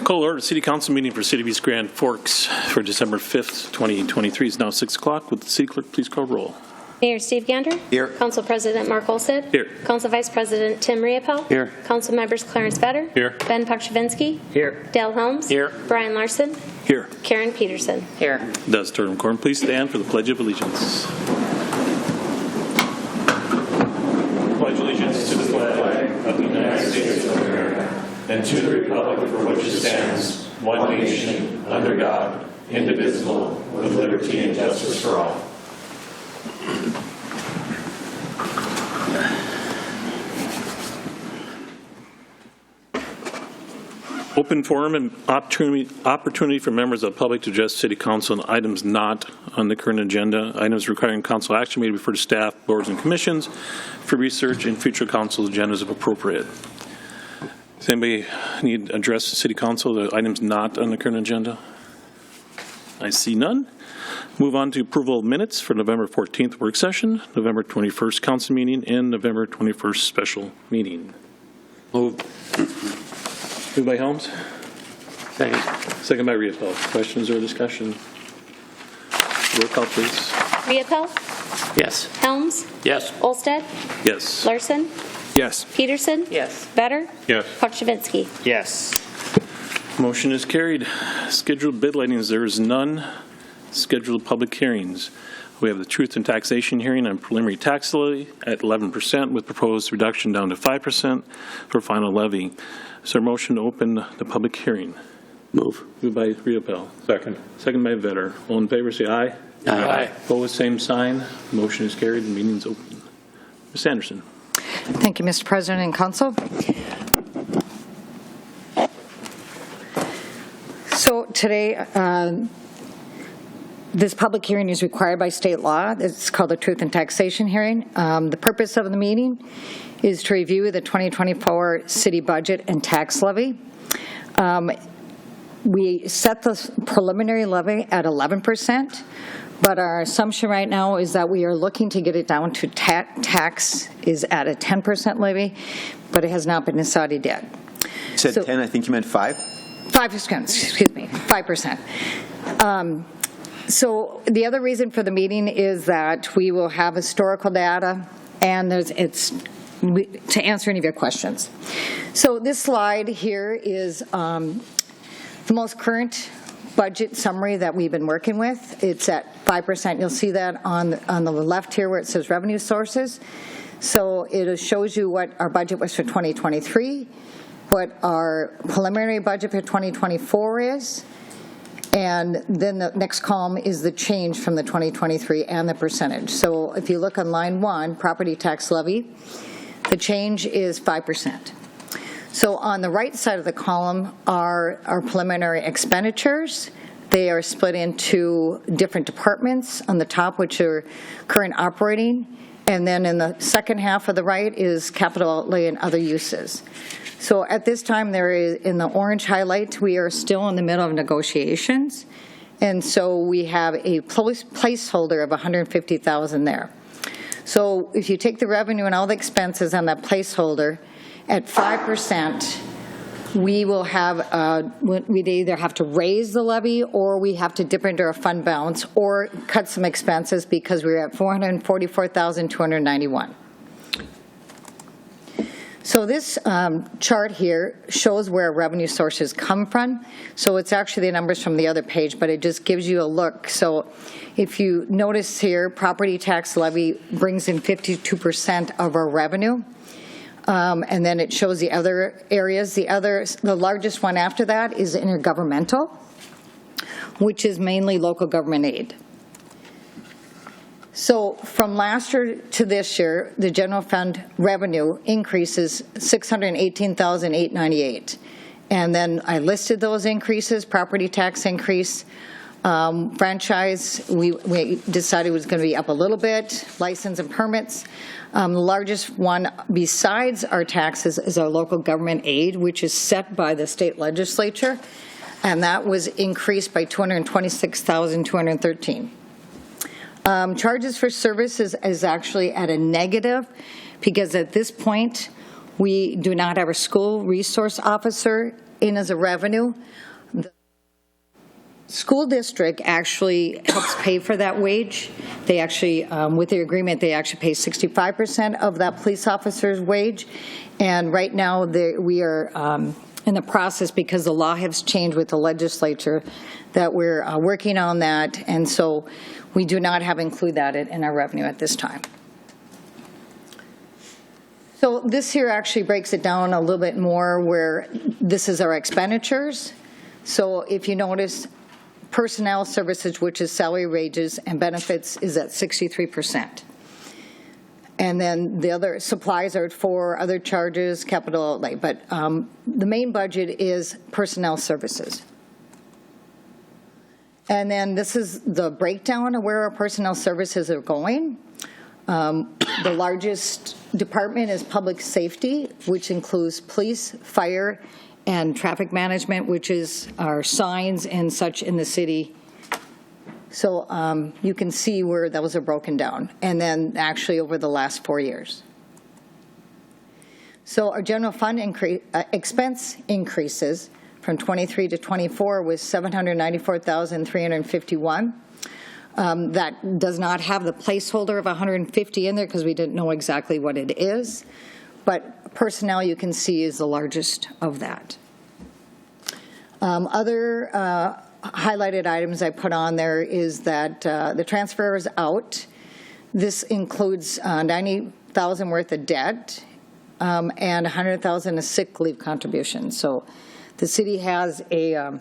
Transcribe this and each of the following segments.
Call order City Council meeting for City of East Grand Forks for December 5th, 2023. It's now 6 o'clock. Would the City Clerk please call roll? Mayor Steve Gander. Here. Council President Mark Olsted. Here. Council Vice President Tim Riopel. Here. Council Members Clarence Vetter. Here. Ben Pukshavinsky. Here. Dale Helms. Here. Brian Larson. Here. Karen Peterson. Here. Does Durham Quorum please stand for the Pledge of Allegiance? Pledge allegiance to the flag of the United States of America and to the republic for which it stands, one nation, under God, indivisible, with liberty and justice for all. Open forum and opportunity for members of the public to address City Council on items not on the current agenda. Items requiring council action may be referred to staff, boards, and commissions for research and future council agendas if appropriate. Does anybody need to address the City Council, the items not on the current agenda? I see none. Move on to approval of minutes for November 14th work session, November 21st council meeting, and November 21st special meeting. Moved by Helms. Second. Second by Riopel. Questions or discussion? Roll call, please. Riopel. Yes. Helms. Yes. Olsted. Yes. Larson. Yes. Peterson. Yes. Vetter. Yes. Pukshavinsky. Yes. Motion is carried. Scheduled bid lettings, there is none. Scheduled public hearings. We have the truth and taxation hearing on preliminary tax levy at 11% with proposed reduction down to 5% for final levy. Is there a motion to open the public hearing? Move. Moved by Riopel. Second. Second by Vetter. All in favor say aye. Aye. Opposed, same sign. Motion is carried. The meeting is open. Ms. Anderson. Thank you, Mr. President and Council. So today, this public hearing is required by state law. It's called the Truth and Taxation Hearing. The purpose of the meeting is to review the 2024 city budget and tax levy. We set the preliminary levy at 11%, but our assumption right now is that we are looking to get it down to tax is at a 10% levy, but it has not been decided yet. You said 10, I think you meant 5? 5%, excuse me, 5%. So the other reason for the meeting is that we will have historical data, and to answer any of your questions. So this slide here is the most current budget summary that we've been working with. It's at 5%. You'll see that on the left here where it says revenue sources. So it shows you what our budget was for 2023, what our preliminary budget for 2024 is, and then the next column is the change from the 2023 and the percentage. So if you look on line 1, property tax levy, the change is 5%. So on the right side of the column are our preliminary expenditures. They are split into different departments on the top, which are current operating, and then in the second half of the right is capital outlay and other uses. So at this time, there is, in the orange highlight, we are still in the middle of negotiations, and so we have a placeholder of $150,000 there. So if you take the revenue and all the expenses on that placeholder at 5%, we will have we'd either have to raise the levy or we have to dip into our fund balance or cut some expenses because we're at $444,291. So this chart here shows where revenue sources come from. So it's actually the numbers from the other page, but it just gives you a look. So if you notice here, property tax levy brings in 52% of our revenue. And then it shows the other areas. The largest one after that is intergovernmental, which is mainly local government aid. So from last year to this year, the general fund revenue increases $618,898. And then I listed those increases: property tax increase, franchise, we decided it was going to be up a little bit, license and permits. The largest one besides our taxes is our local government aid, which is set by the state legislature, and that was increased by $226,213. Charges for services is actually at a negative because at this point we do not have a school resource officer in as a revenue. The school district actually helps pay for that wage. They actually, with the agreement, they actually pay 65% of that police officer's wage. And right now, we are in the process, because the law has changed with the legislature, that we're working on that. And so we do not have include that in our revenue at this time. So this here actually breaks it down a little bit more, where this is our expenditures. So if you notice, personnel services, which is salary, wages, and benefits, is at 63%. And then the other supplies are for other charges, capital outlay. But the main budget is personnel services. And then this is the breakdown of where our personnel services are going. The largest department is public safety, which includes police, fire, and traffic management, which is our signs and such in the city. So you can see where those are broken down, and then actually over the last 4 years. So our general fund expense increases from 23 to 24 was $794,351. That does not have the placeholder of 150 in there because we didn't know exactly what it is. But personnel, you can see, is the largest of that. Other highlighted items I put on there is that the transfer is out. This includes $90,000 worth of debt and $100,000 of sick leave contribution. So the city has a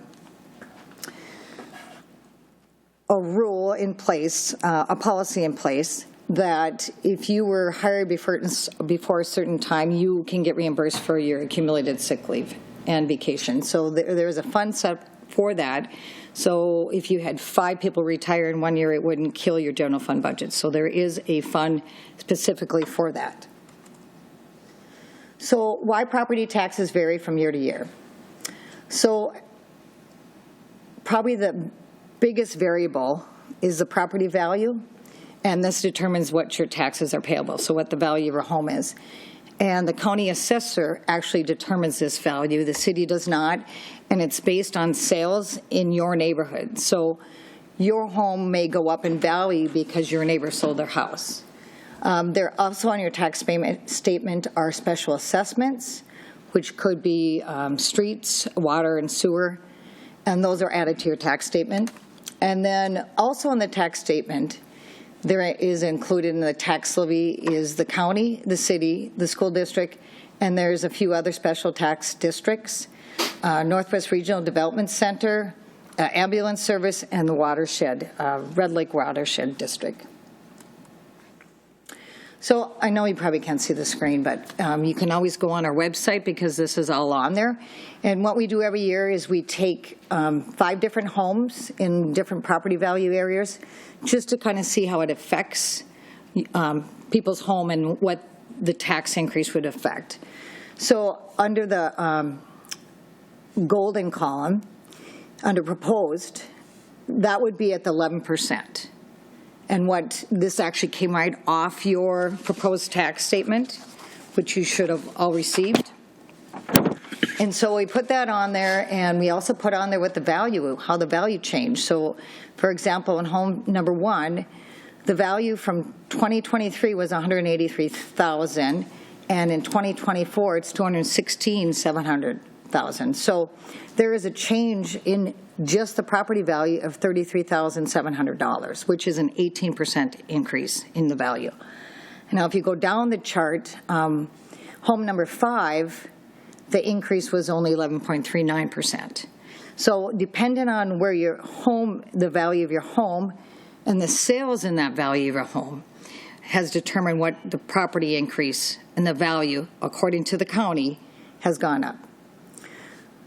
rule in place, a policy in place, that if you were hired before a certain time, you can get reimbursed for your accumulated sick leave and vacation. So there is a fund set for that. So if you had 5 people retire in 1 year, it wouldn't kill your general fund budget. So there is a fund specifically for that. So why property taxes vary from year to year? So probably the biggest variable is the property value, and this determines what your taxes are payable, so what the value of your home is. And the county assessor actually determines this value. The city does not, and it's based on sales in your neighborhood. So your home may go up in value because your neighbor sold their house. There also on your tax payment statement are special assessments, which could be streets, water, and sewer, and those are added to your tax statement. And then also on the tax statement, there is included in the tax levy is the county, the city, the school district, and there's a few other special tax districts, Northwest Regional Development Center, ambulance service, and the watershed, Red Lake Watershed District. So I know you probably can't see the screen, but you can always go on our website because this is all on there. And what we do every year is we take 5 different homes in different property value areas just to kind of see how it affects people's home and what the tax increase would affect. So under the golden column, under proposed, that would be at the 11%. And what this actually came right off your proposed tax statement, which you should have all received. And so we put that on there, and we also put on there what the value, how the value changed. So, for example, in home number 1, the value from 2023 was $183,000, and in 2024 it's $216,700. So there is a change in just the property value of $33,700, which is an 18% increase in the value. Now, if you go down the chart, home number 5, the increase was only 11.39%. So depending on where your home, the value of your home, and the sales in that value of your home has determined what the property increase and the value, according to the county, has gone up.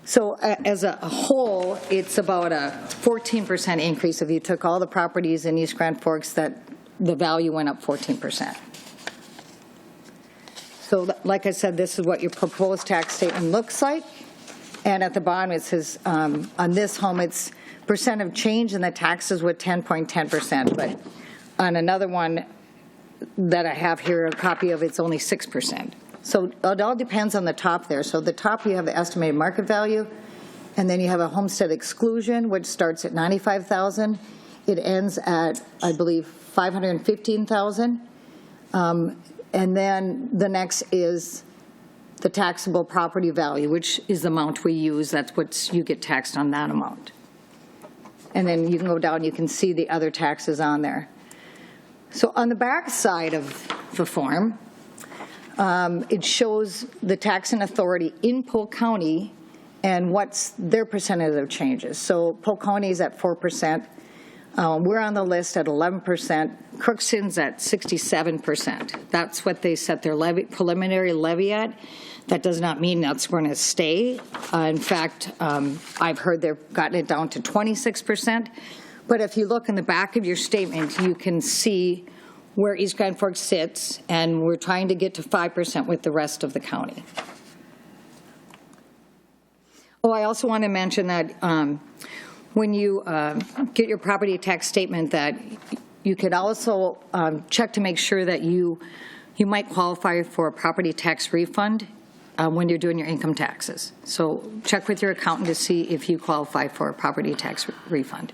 So as a whole, it's about a 14% increase if you took all the properties in East Grand Forks that the value went up 14%. So like I said, this is what your proposed tax statement looks like. And at the bottom it says on this home it's percent of change in the taxes with 10.10%. But on another one that I have here, a copy of, it's only 6%. So it all depends on the top there. So the top, you have the estimated market value, and then you have a homestead exclusion, which starts at $95,000. It ends at, I believe, $515,000. And then the next is the taxable property value, which is the amount we use. That's what you get taxed on, that amount. And then you can go down, you can see the other taxes on there. So on the back side of the form, it shows the taxing authority in Polk County and what's their percentage of changes. So Polk County is at 4%. We're on the list at 11%. Crookston's at 67%. That's what they set their preliminary levy at. That does not mean that's going to stay. In fact, I've heard they've gotten it down to 26%. But if you look in the back of your statement, you can see where East Grand Forks sits, and we're trying to get to 5% with the rest of the county. Oh, I also want to mention that when you get your property tax statement, that you could also check to make sure that you might qualify for a property tax refund when you're doing your income taxes. So check with your accountant to see if you qualify for a property tax refund.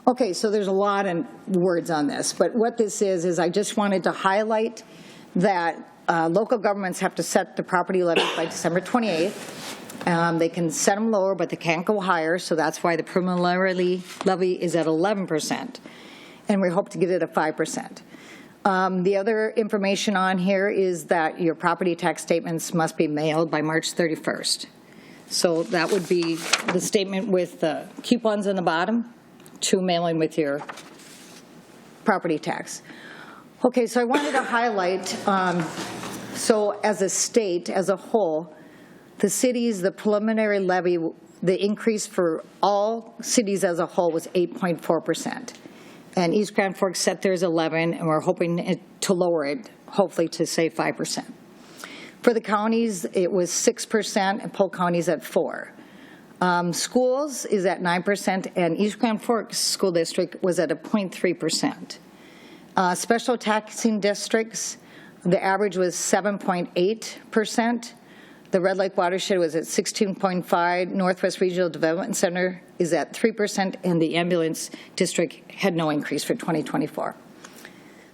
Okay, so there's a lot of words on this, but what this is I just wanted to highlight that local governments have to set the property levy by December 28th. They can set them lower, but they can't go higher, so that's why the preliminary levy is at 11%, and we hope to get it at 5%. The other information on here is that your property tax statements must be mailed by March 31st. So that would be the statement with the coupons in the bottom to mailing with your property tax. Okay, so I wanted to highlight, so as a state, as a whole, the cities, the preliminary levy, the increase for all cities as a whole was 8.4%. And East Grand Forks set theirs 11, and we're hoping to lower it, hopefully to say 5%. For the counties, it was 6%, and Polk County's at 4%. Schools is at 9%, and East Grand Forks School District was at a 0.3%. Special taxing districts, the average was 7.8%. The Red Lake Watershed was at 16.5%. Northwest Regional Development Center is at 3%, and the ambulance district had no increase for 2024.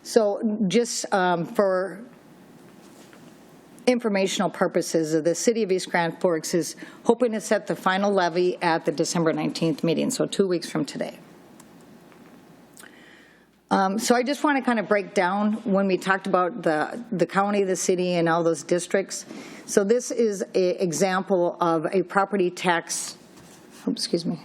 So just for informational purposes, the City of East Grand Forks is hoping to set the final levy at the December 19th meeting, so 2 weeks from today. So I just want to kind of break down when we talked about the county, the city, and all those districts. So this is an example of a property tax, excuse me.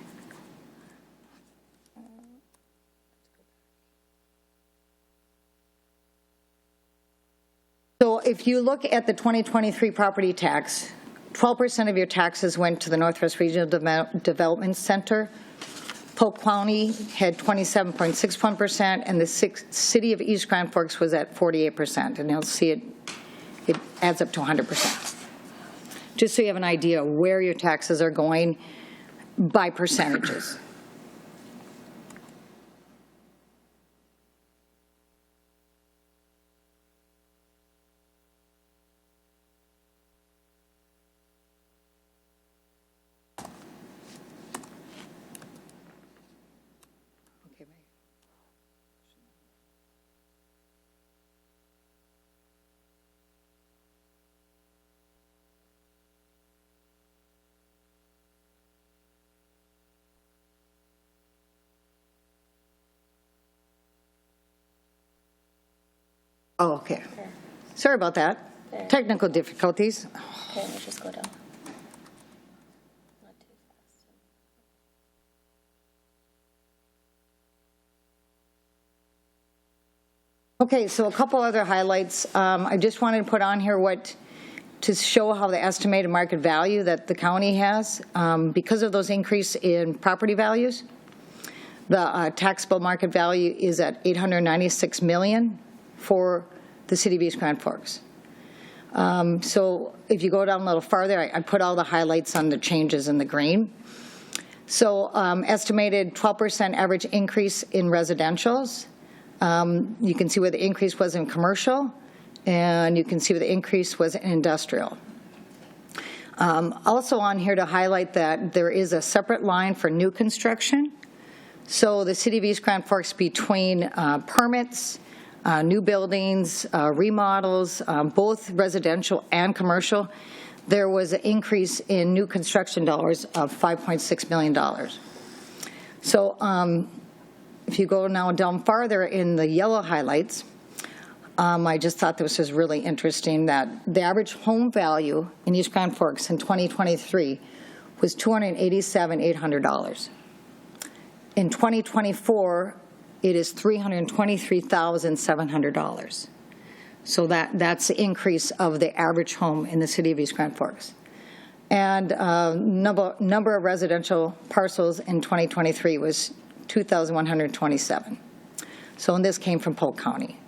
So if you look at the 2023 property tax, 12% of your taxes went to the Northwest Regional Development Center. Polk County had 27.61%, and the City of East Grand Forks was at 48%. And you'll see it adds up to 100%. Just so you have an idea of where your taxes are going by percentages. Oh, okay. Sorry about that. There. Technical difficulties. Okay, let me just go down. Not too fast. Okay, so a couple other highlights. I just wanted to put on here to show how the estimated market value that the county has. Because of those increase in property values, the taxable market value is at $896 million for the City of East Grand Forks. So if you go down a little farther, I put all the highlights on the changes in the green. So estimated 12% average increase in residentials. You can see where the increase was in commercial, and you can see the increase was in industrial. Also on here to highlight that there is a separate line for new construction. So the City of East Grand Forks, between permits, new buildings, remodels, both residential and commercial, there was an increase in new construction dollars of $5.6 million. So if you go now down farther in the yellow highlights, I just thought this was really interesting that the average home value in East Grand Forks in 2023 was $287,800. In 2024, it is $323,700. So that's the increase of the average home in the City of East Grand Forks. And number of residential parcels in 2023 was 2,127. So, and this came from Polk County.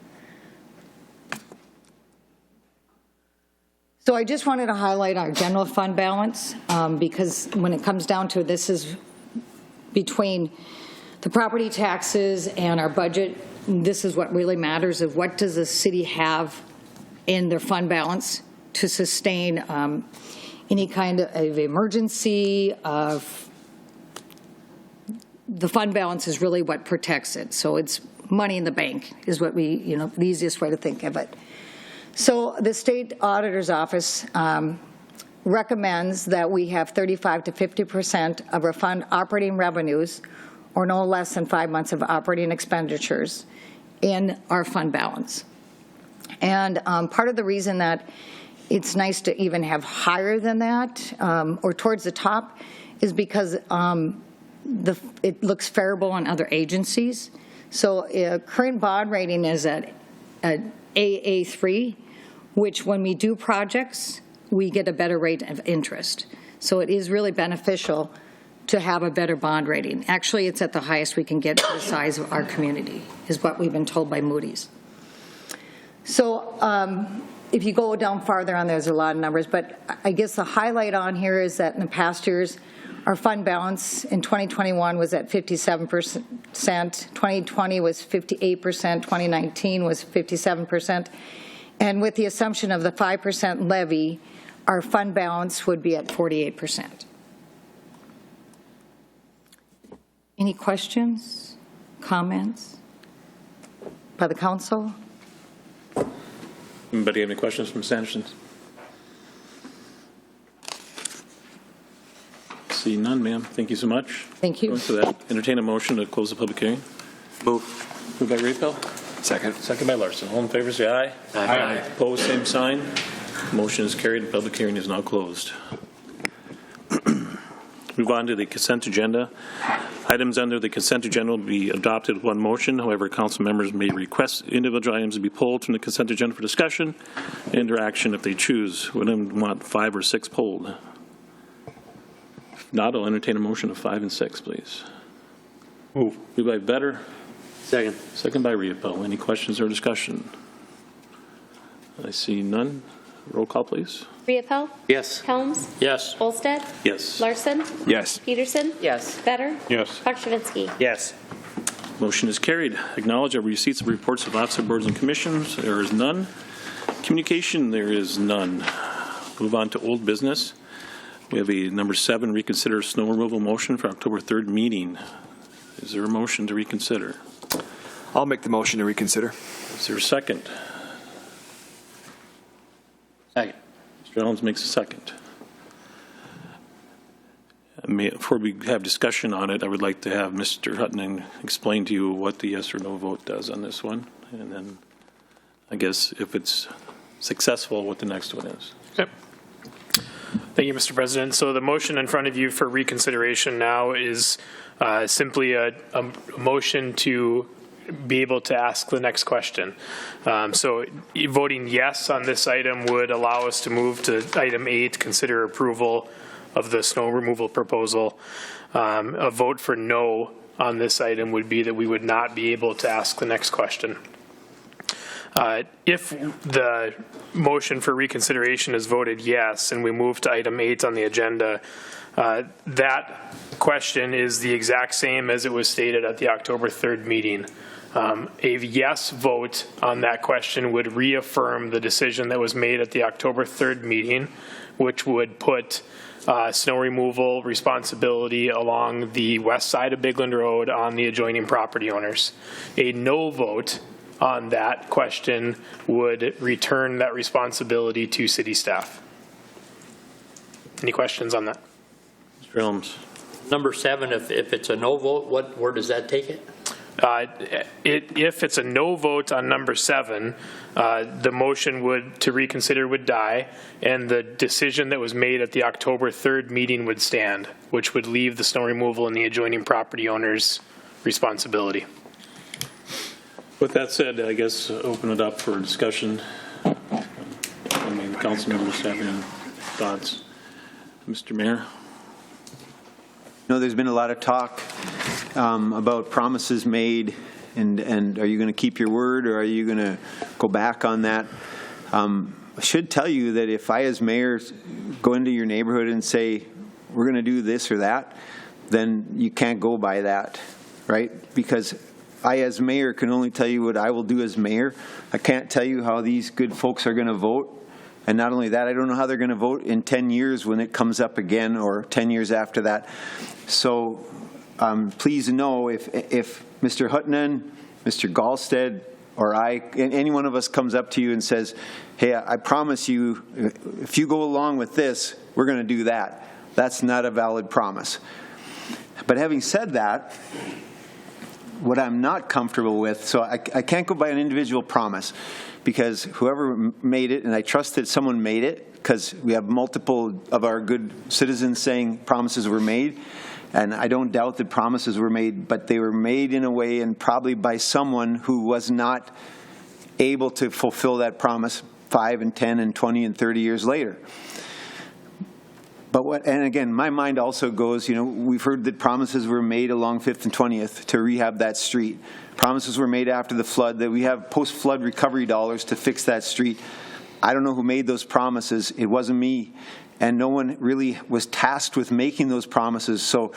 So I just wanted to highlight our general fund balance because when it comes down to it, this is between the property taxes and our budget. This is what really matters, of what does the city have in their fund balance to sustain any kind of emergency. The fund balance is really what protects it. So it's money in the bank is what we, the easiest way to think of it. So the state auditor's office recommends that we have 35 to 50% of our fund operating revenues, or no less than 5 months of operating expenditures, in our fund balance. And part of the reason that it's nice to even have higher than that, or towards the top, is because it looks favorable on other agencies. So current bond rating is at AA3, which when we do projects, we get a better rate of interest. So it is really beneficial to have a better bond rating. Actually, it's at the highest we can get for the size of our community, is what we've been told by Moody's. So if you go down farther on, there's a lot of numbers, but I guess the highlight on here is that in the past years, our fund balance in 2021 was at 57%, 2020 was 58%, 2019 was 57%, and with the assumption of the 5% levy, our fund balance would be at 48%. Any questions, comments by the council? Anybody have any questions from Sanderson? See none, ma'am. Thank you so much. Thank you. Going to that, entertain a motion to close the public hearing. Move. Moved by Rapel. Second. Second by Larson. All in favor, say aye. Aye. Opposed, same sign. Motion is carried. The public hearing is now closed. Move on to the consent agenda. Items under the consent agenda will be adopted with one motion. However, council members may request individual items to be pulled from the consent agenda for discussion and interaction if they choose. Would anyone want 5 or 6 pulled? If not, I'll entertain a motion of 5 and 6, please. Moved by Vetter. Second. Second by Riepel. Any questions or discussion? I see none. Roll call, please. Riepel? Yes. Helms? Yes. Olsted? Yes. Larson? Yes. Peterson? Yes. Better? Yes. Pakshavinsky? Yes. Motion is carried. Acknowledge of receipts of reports of officer boards and commissions. There is none. Communication, there is none. Move on to old business. We have a number 7, reconsider snow removal motion for October 3rd meeting. Is there a motion to reconsider? I'll make the motion to reconsider. Is there a second? Second. Mr. Jones makes a second. Before we have discussion on it, I would like to have Mr. Hutton explain to you what the yes or no vote does on this one. And then I guess if it's successful, what the next one is. Yep. Thank you, Mr. President. So the motion in front of you for reconsideration now is simply a motion to be able to ask the next question. So voting yes on this item would allow us to move to item 8, consider approval of the snow removal proposal. A vote for no on this item would be that we would not be able to ask the next question. If the motion for reconsideration is voted yes and we move to item 8 on the agenda, that question is the exact same as it was stated at the October 3rd meeting. A yes vote on that question would reaffirm the decision that was made at the October 3rd meeting, which would put snow removal responsibility along the west side of Bigland Road on the adjoining property owners. A no vote on that question would return that responsibility to city staff. Any questions on that? Mr. Helms. Number 7, if it's a no vote, where does that take it? If it's a no vote on number 7, the motion to reconsider would die, and the decision that was made at the October 3rd meeting would stand, which would leave the snow removal and the adjoining property owners' responsibility. With that said, I guess open it up for discussion. I mean, council members have any thoughts? Mr. Mayor? No, there's been a lot of talk about promises made, and are you going to keep your word, or are you going to go back on that? I should tell you that if I, as mayor, go into your neighborhood and say, we're going to do this or that, then you can't go by that, right? Because I, as mayor, can only tell you what I will do as mayor. I can't tell you how these good folks are going to vote. And not only that, I don't know how they're going to vote in 10 years when it comes up again, or 10 years after that. So please know if Mr. Hutton, Mr. Gallstead, or any one of us comes up to you and says, hey, I promise you, if you go along with this, we're going to do that. That's not a valid promise. But having said that, what I'm not comfortable with, so I can't go by an individual promise, because whoever made it, and I trust that someone made it, because we have multiple of our good citizens saying promises were made, and I don't doubt that promises were made, but they were made in a way and probably by someone who was not able to fulfill that promise 5 and 10 and 20 and 30 years later. But and again, my mind also goes, we've heard that promises were made along 5th and 20th to rehab that street. Promises were made after the flood that we have post-flood recovery dollars to fix that street. I don't know who made those promises. It wasn't me. And no one really was tasked with making those promises. So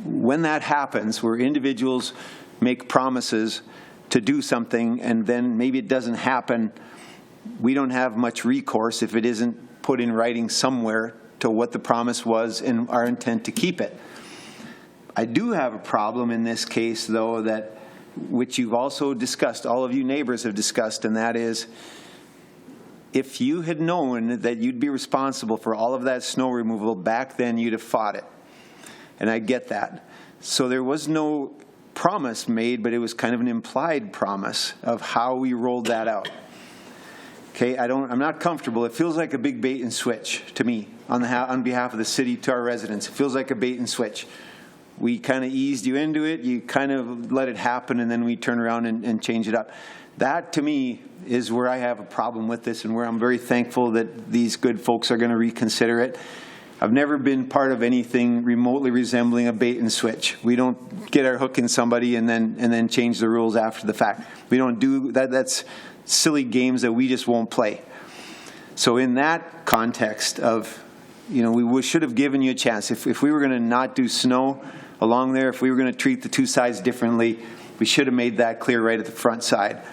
when that happens, where individuals make promises to do something and then maybe it doesn't happen, we don't have much recourse if it isn't put in writing somewhere to what the promise was and our intent to keep it. I do have a problem in this case, though, which you've also discussed, all of you neighbors have discussed, and that is, if you had known that you'd be responsible for all of that snow removal back then, you'd have fought it. And I get that. So there was no promise made, but it was kind of an implied promise of how we rolled that out. Okay, I'm not comfortable. It feels like a big bait and switch to me on behalf of the city to our residents. It feels like a bait and switch. We kind of eased you into it, you kind of let it happen, and then we turn around and change it up. That, to me, is where I have a problem with this and where I'm very thankful that these good folks are going to reconsider it. I've never been part of anything remotely resembling a bait and switch. We don't get our hook in somebody and then change the rules after the fact. We don't do that. That's silly games that we just won't play. So in that context of, we should have given you a chance. If we were going to not do snow along there, if we were going to treat the two sides differently, we should have made that clear right at the front side.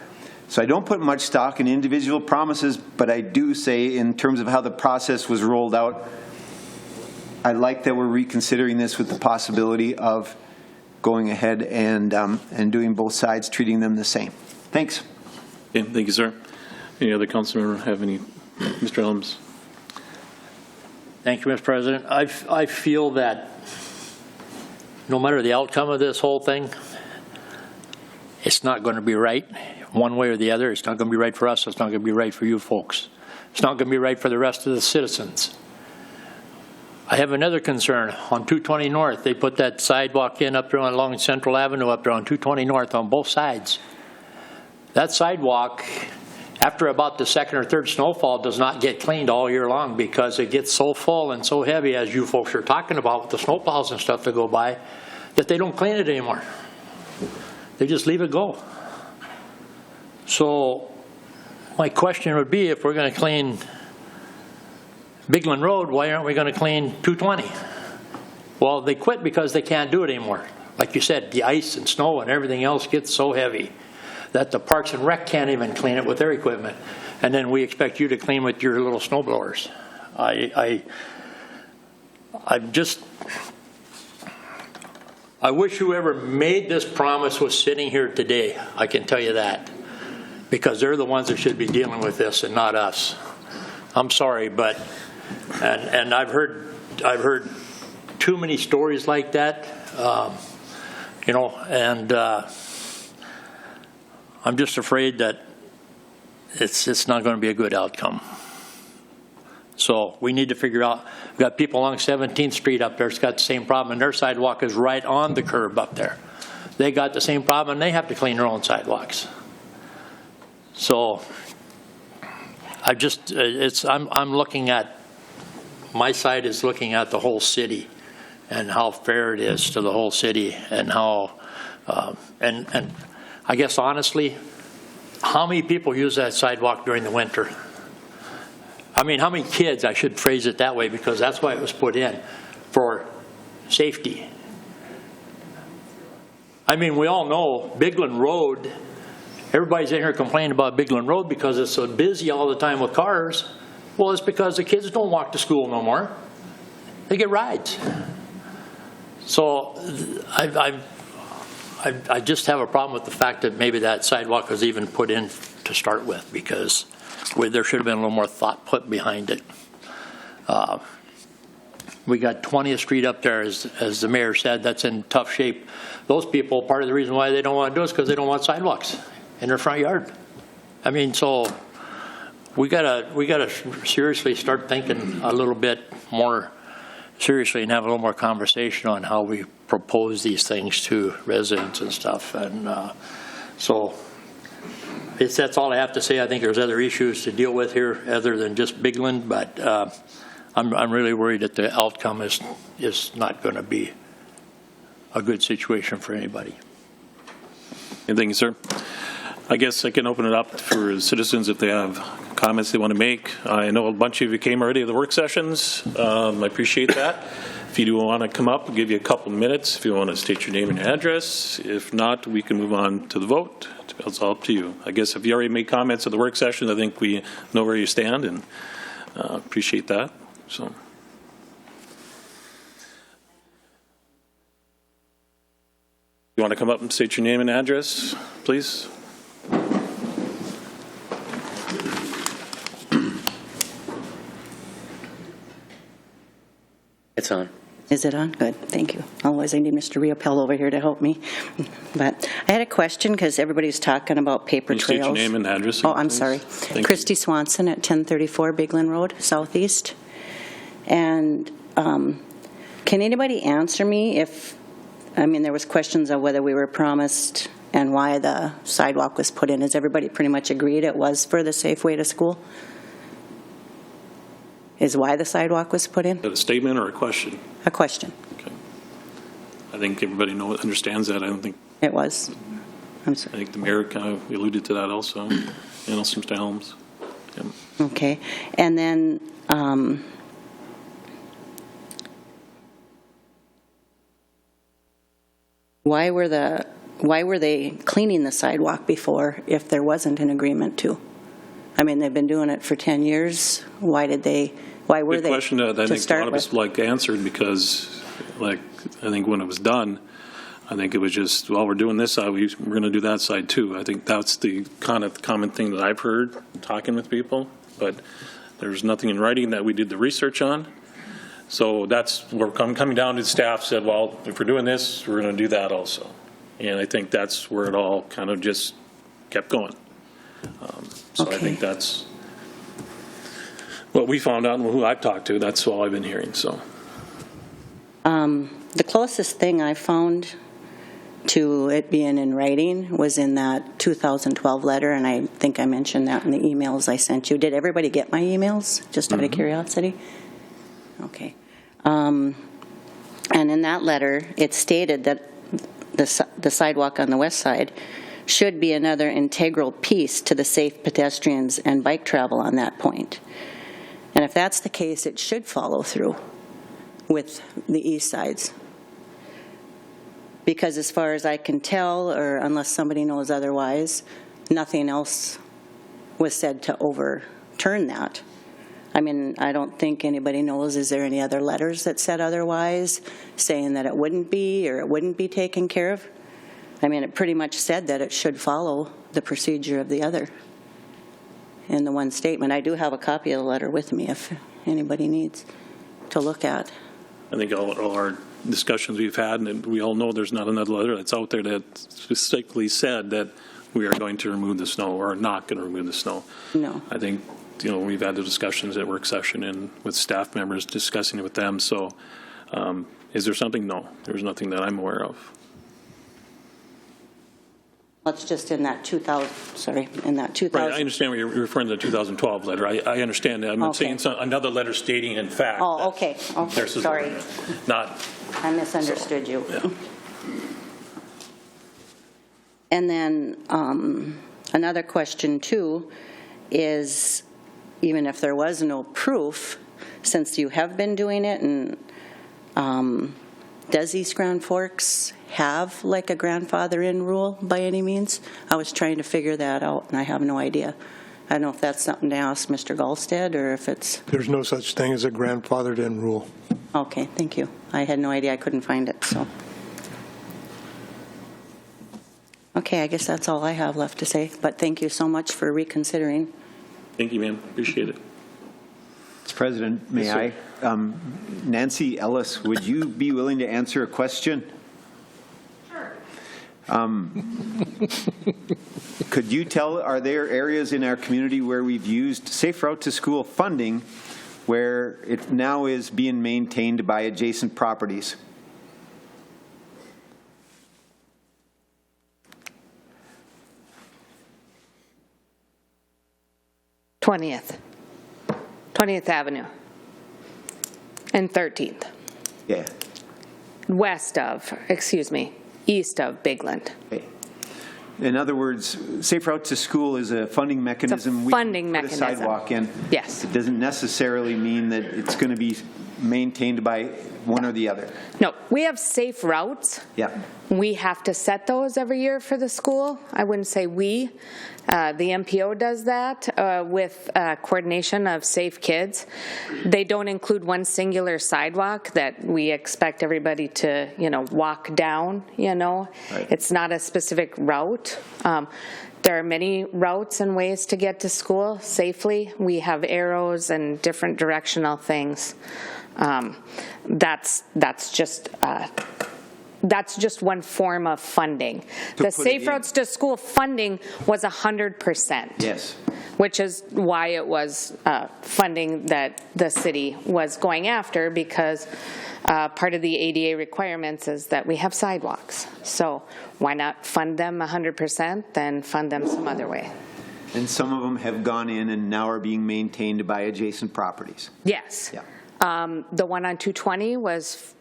So I don't put much stock in individual promises, but I do say in terms of how the process was rolled out, I like that we're reconsidering this with the possibility of going ahead and doing both sides, treating them the same. Thanks. Okay, thank you, sir. Any other council member have any? Mr. Helms. Thank you, Mr. President. I feel that no matter the outcome of this whole thing, it's not going to be right one way or the other. It's not going to be right for us. It's not going to be right for you folks. It's not going to be right for the rest of the citizens. I have another concern. On 220 North, they put that sidewalk in up there along Central Avenue up there on 220 North on both sides. That sidewalk, after about the second or third snowfall, does not get cleaned all year long because it gets so full and so heavy, as you folks are talking about with the snowplows and stuff that go by, that they don't clean it anymore. They just leave it go. So my question would be, if we're going to clean Bigland Road, why aren't we going to clean 220? Well, they quit because they can't do it anymore. Like you said, the ice and snow and everything else gets so heavy. that the Parks and Rec can't even clean it with their equipment. And then we expect you to clean with your little snow blowers. I wish whoever made this promise was sitting here today. I can tell you that, because they're the ones that should be dealing with this and not us. I'm sorry, but and I've heard too many stories like that, and I'm just afraid that it's not going to be a good outcome. So we need to figure out. We've got people along 17th Street up there that's got the same problem, and their sidewalk is right on the curb up there. They got the same problem, and they have to clean their own sidewalks. So I'm looking at, my side is looking at the whole city and how fair it is to the whole city, and how, and I guess honestly, how many people use that sidewalk during the winter? I mean, how many kids, I should phrase it that way, because that's why it was put in, for safety. I mean, we all know Bigland Road, everybody's in here complaining about Bigland Road because it's so busy all the time with cars. Well, it's because the kids don't walk to school no more. They get rides. So I just have a problem with the fact that maybe that sidewalk was even put in to start with, because there should have been a little more thought put behind it. We got 20th Street up there, as the mayor said, that's in tough shape. Those people, part of the reason why they don't want to do it is because they don't want sidewalks in their front yard. I mean, so we gotta seriously start thinking a little bit more seriously and have a little more conversation on how we propose these things to residents and stuff. And so that's all I have to say. I think there's other issues to deal with here other than just Bigland, but I'm really worried that the outcome is not going to be a good situation for anybody. Thank you, sir. I guess I can open it up for citizens if they have comments they want to make. I know a bunch of you came already to the work sessions. I appreciate that. If you do want to come up, I'll give you a couple minutes if you want to state your name and address. If not, we can move on to the vote. It's all up to you. I guess if you already made comments at the work session, I think we know where you stand, and appreciate that. So. You want to come up and state your name and address, please? It's on. Is it on? Good, thank you. Otherwise, I need Mr. Riopel over here to help me. But I had a question because everybody's talking about paper Can you trails. state your name and address? Oh, I'm please? sorry. Thank Christy you. Swanson at 1034 Bigland Road, Southeast. And can anybody answer me if, I mean, there was questions of whether we were promised and why the sidewalk was put in. Has everybody pretty much agreed it was for the safe way to school? Is why the sidewalk was put in? Is that a statement or a question? A question. Okay. I think everybody understands that. I don't think. It was. I'm I sorry. think the mayor kind of alluded to that also. And also Mr. Helms. Yeah. Okay. And then why were they cleaning the sidewalk before if there wasn't an agreement to? I mean, they've been doing it for 10 years. Why were they Good question that I to think a start lot of us with? answered, because I think when it was done, I think it was just, well, we're doing this side, we're going to do that side too. I think that's the kind of common thing that I've heard talking with people, but there's nothing in writing that we did the research on. So that's where coming down to the staff said, well, if we're doing this, we're going to do that also. And I think that's where it all kind of just kept going. So Okay. I think that's what we found out and who I've talked to. That's all I've been hearing. So The closest thing I found to it being in writing was in that 2012 letter, and I think I mentioned that in the emails I sent you. Did everybody get my emails, just out of curiosity? Okay. And in that letter, it stated that the sidewalk on the west side should be another integral piece to the safe pedestrians and bike travel on that point. And if that's the case, it should follow through with the east sides. Because as far as I can tell, or unless somebody knows otherwise, nothing else was said to overturn that. I mean, I don't think anybody knows, is there any other letters that said otherwise, saying that it wouldn't be or it wouldn't be taken care of? I mean, it pretty much said that it should follow the procedure of the other in the one statement. I do have a copy of the letter with me if anybody needs to look at. I think all our discussions we've had, and we all know there's not another letter that's out there that specifically said that we are going to remove the snow or not going to remove the snow. No. I think, we've had the discussions at work session and with staff members discussing it with them. So is there something? No, there's nothing that I'm aware of. That's just in that 2000, in that 2000. Right, I understand what you're referring to the 2012 letter. I understand that. I'm Okay. saying another letter stating, in fact. Oh, okay, there's a- sorry. Not. I misunderstood you. Yeah. And then another question, too, is even if there was no proof, since you have been doing it, and does East Grand Forks have like a grandfather-in rule by any means? I was trying to figure that out, and I have no idea. I don't know if that's something to ask Mr. Gallstead or if it's... There's no such thing as a grandfathered-in rule. Okay, thank you. I had no idea. I couldn't find it, so... Okay, I guess that's all I have left to say, but thank you so much for reconsidering. Thank you, ma'am. Appreciate it. Mr. President, may Yes, I? Nancy Ellis, would you be willing to answer a question? Sure. Could you tell, are there areas in our community where we've used Safe Route to School funding where it now is being maintained by adjacent properties? #20th Avenue and 13th. Yeah. East of Bigland. Okay. In other words, Safe Route to School is a funding mechanism. funding we can put a mechanism. sidewalk in. Yes. It doesn't necessarily mean that it's going to be maintained by one or the other. No, we have safe routes. Yeah. We have to set those every year for the school. I wouldn't say we. The MPO does that with coordination of Safe Kids. They don't include one singular sidewalk that we expect everybody to, walk down, Right. It's not a specific route. There are many routes and ways to get to school safely. We have arrows and different directional things. That's just one form of funding. The Safe Routes to School funding was 100%. Yes. Which is why it was funding that the city was going after, because part of the ADA requirements is that we have sidewalks. So why not fund them 100%, then fund them some other way? And some of them have gone in and now are being maintained by adjacent properties. Yes. Yeah. The one on 220 was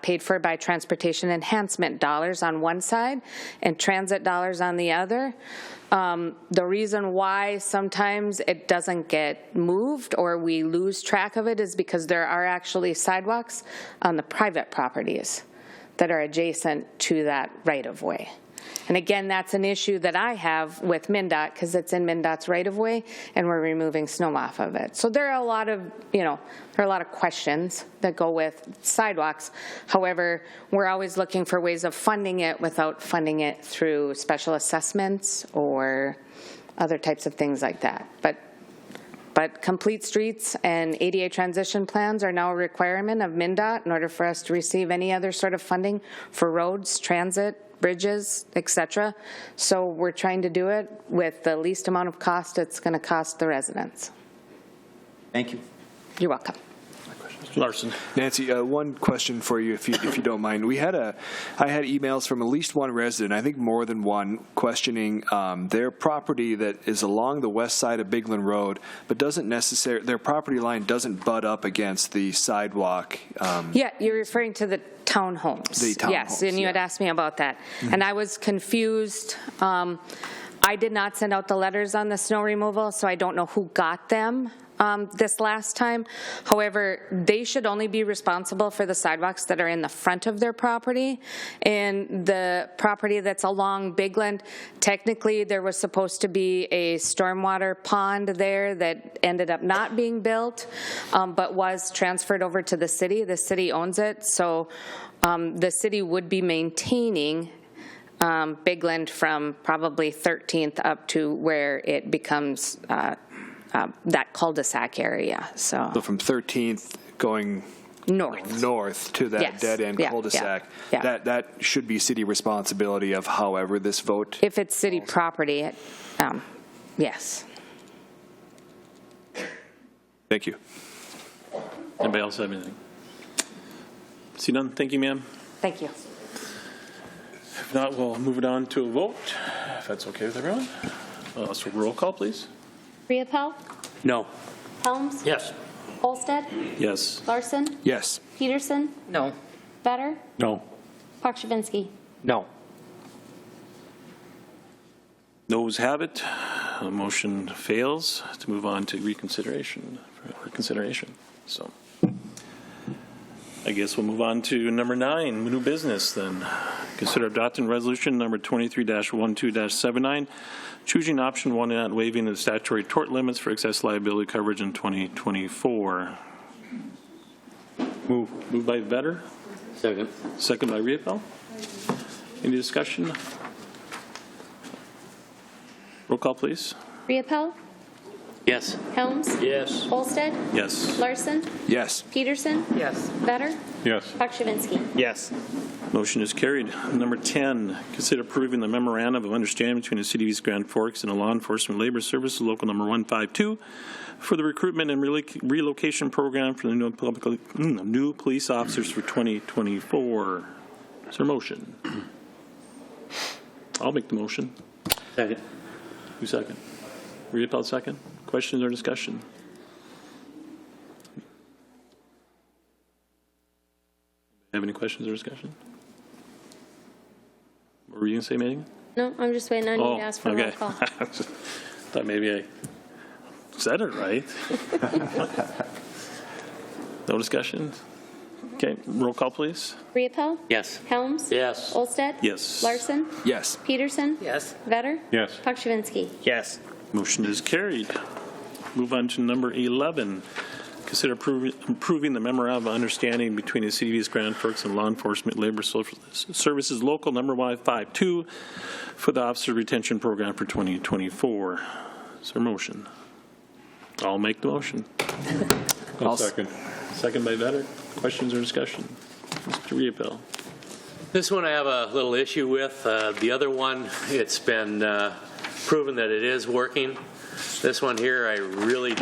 paid for by transportation enhancement dollars on one side and transit dollars on the other. The reason why sometimes it doesn't get moved or we lose track of it is because there are actually sidewalks on the private properties that are adjacent to that right-of-way. And again, that's an issue that I have with MnDOT because it's in MnDOT's right-of-way and we're removing snow off of it. So there are a lot of, questions that go with sidewalks. However, we're always looking for ways of funding it without funding it through special assessments or other types of things like that. But complete streets and ADA transition plans are now a requirement of MnDOT in order for us to receive any other sort of funding for roads, transit, bridges, etc. So we're trying to do it with the least amount of cost it's going to cost the residents. Thank you. You're welcome. Larson. Nancy, one question for you, if you don't mind. I had emails from at least one resident, I think more than one, questioning their property that is along the west side of Bigland Road, but their property line doesn't butt up against the sidewalk. Yeah, you're referring to the townhomes. The townhomes, yes, and you had asked me about that. Mm-hmm. And I was confused. I did not send out the letters on the snow removal, so I don't know who got them this last time. However, they should only be responsible for the sidewalks that are in the front of their property. And the property that's along Bigland, technically there was supposed to be a stormwater pond there that ended up not being built, but was transferred over to the city. The city owns it, so the city would be maintaining Bigland from probably 13th up to where it becomes that cul-de-sac area. So from 13th going north to that Yes. dead-end Yeah, cul-de-sac, yeah. that should be city responsibility of however this vote. if it's city property, yes. Thank you. Anybody else have anything? See none? Thank you, ma'am. Thank you. If not, we'll move it on to a vote, if that's okay with everyone. So roll call, please. Riepel, No. Helms, Yes. Olsted, Yes. Larson, Yes. Peterson, No. Vetter, No. Pakshavinsky. No. Noes have it. The motion fails to move on to reconsideration. So I guess we'll move on to number 9, new business then. Consider adopting resolution number 23-12-79, choosing option 1 and not waiving the statutory tort limits for excess liability coverage in 2024. Moved by Vetter, Second. second by Riepel. Any discussion? Roll call, please. Riepel, Yes. Helms, Yes. Olsted, Yes. Larson, Yes. Peterson, Yes. Vetter, Yes. Pakshavinsky. Yes. Motion is carried. Number 10, consider approving the memorandum of understanding between the City of East Grand Forks and the Law Enforcement Labor Services, Local Number 152, for the recruitment and relocation program for the new police officers for 2024. Is there a motion? I'll make the motion. Second. Who's second? Riepel second. Questions or discussion? Have any questions or discussion? Were you going to say anything? No, I'm just waiting on you to ask for a roll okay. call. Thought maybe I said it right. No discussion? Okay, roll call, please. Riepel, Yes. Helms, Yes. Olsted, Yes. Larson, Yes. Peterson, Yes. Vetter, Yes. Pakshavinsky. Yes. Motion is carried. Move on to number 11. Consider approving the memorandum of understanding between the City of East Grand Forks and Law Enforcement Labor Services Local Number 152 for the Officer Retention Program for 2024. Is there a motion? I'll make the motion. I'll second. Second by Vetter. Questions or discussion? Mr. Riepel. This one I have a little issue with. The other one, it's been proven that it is working. This one here, I really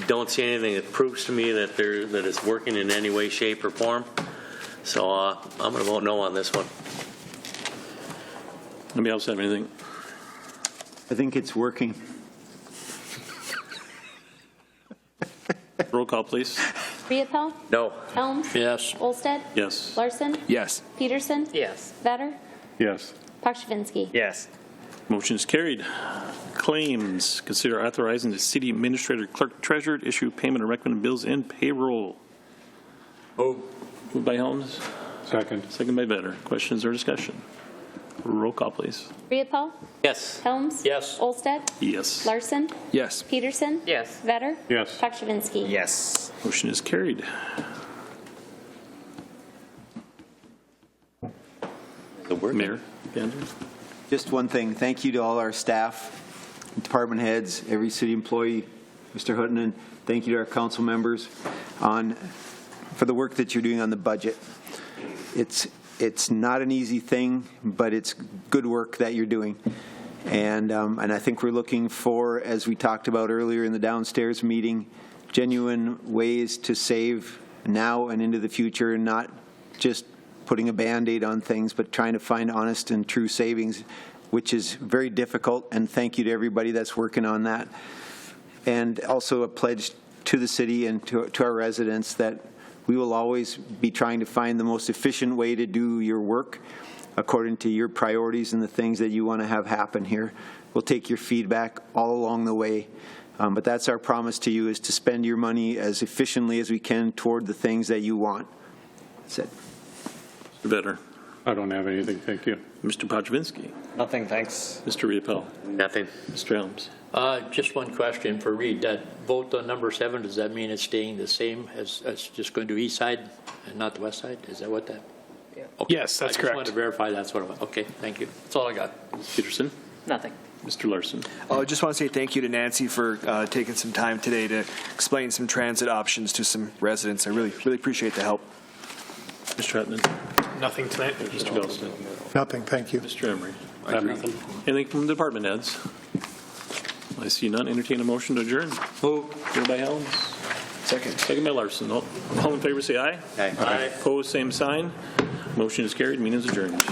don't see anything that proves to me that it's working in any way, shape, or form. So I'm going to vote no on this one. Anybody else have anything? I think it's working. Roll call, please. Riepel, No. Helms, Yes. Olsted, Yes. Larson, Yes. Peterson, Yes. Vetter, Yes. Pakshavinsky. Yes. Motion is carried. Claims. Consider authorizing the city administrator, clerk, treasurer to issue payment of recommended bills and payroll. Moved by Helms. Second. Second by Vetter. Questions or discussion? Roll call, please. Riepel, Yes. Helms, Yes. Olsted, Yes. Larson, Yes. Peterson, Yes. Vetter, Yes. Pakshavinsky. Yes. Motion is carried. Mayor Gander. Just one thing, thank you to all our staff, department heads, every city employee, Mr. Hutton, thank you to our council members for the work that you're doing on the budget. It's not an easy thing, but it's good work that you're doing. And I think we're looking for, as we talked about earlier in the downstairs meeting, genuine ways to save now and into the future, and not just putting a Band-Aid on things, but trying to find honest and true savings, which is very difficult. And thank you to everybody that's working on that. And also a pledge to the city and to our residents that we will always be trying to find the most efficient way to do your work according to your priorities and the things that you want to have happen here. We'll take your feedback all along the way. But that's our promise to you, is to spend your money as efficiently as we can toward the things that you want. That's it. Mr. Vetter. I don't have anything, thank you. Mr. Podrowinski. Nothing, thanks. Mr. Riepel. Nothing. Mr. Helms. Just one question for Reed. That vote on number 7, does that mean it's staying the same as just going to east side and not the west side? Is that what that? Yeah. Okay. Yes, that's I just correct. wanted to verify that's what it was. Okay, thank you. That's all I got. Ms. Peterson. Nothing. Mr. Larson. I just want to say thank you to Nancy for taking some time today to explain some transit options to some residents. I really appreciate the help. Mr. Hetman. Nothing tonight. Mr. Belston. Nothing, thank you. Mr. Emery. I have nothing. Anything from the department heads? I see none. Entertain a motion to adjourn. Moved by Helms. Second by Larson. All in favor, say aye. Aye. Opposed, same sign. Motion is carried. Meeting is adjourned.